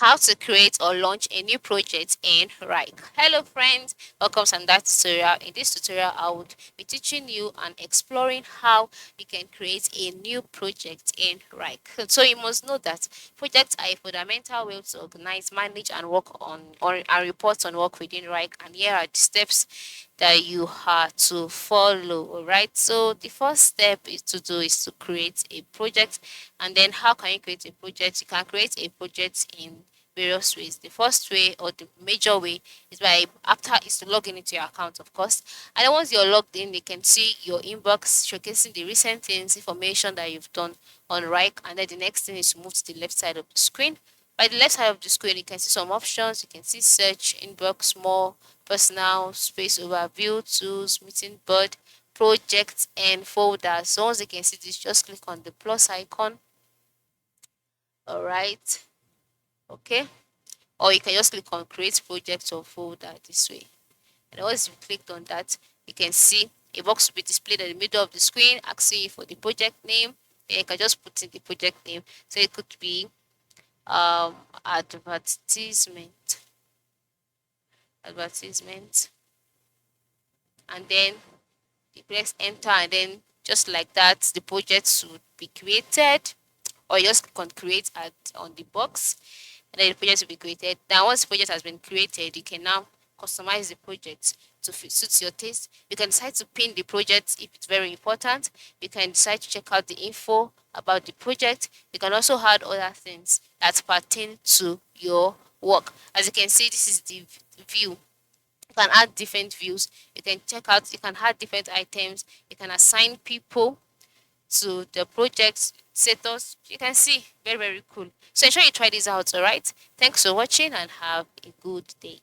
How to create or launch a new project in Wrike. Hello friends, welcome to that tutorial. In this tutorial, I would be teaching you and exploring how you can create a new project in Wrike. So you must know that projects are a fundamental way to organize, manage, and work on or and report on work within Wrike. And here are the steps that you have to follow. Alright. So the first step is to create a project. And then how can you create a project? You can create a project in various ways. The first way or the major way is by after is to log in into your account, of course. And then once you're logged in, you can see your inbox showcasing the recent things, information that you've done on Wrike. And then the next thing is to move to the left side of the screen. By the left side of the screen, you can see some options. You can see search, inbox, more, personal, space overview, tools, meeting board, projects, and folders. So once you can see this, just click on the plus icon. All right. Okay. Or you can just click on create project or folder this way. And once you clicked on that, you can see a box will be displayed in the middle of the screen asking you for the project name. Then you can just put in the project name. So it could be um advertisement advertisement, and then you press enter, and then just like that the project would be created, or you just click on create at on the box, and then the project will be created. Now once the project has been created, you can now customize the project to suit your taste. You can decide to pin the project if it's very important. You can decide to check out the info about the project. You can also add other things that pertain to your work. As you can see, this is the view. You can add different views. You can check out, you can add different items. You can assign people to the project status. You can see, very, very cool. So ensure you try this out, all right? Thanks for watching and have a good day.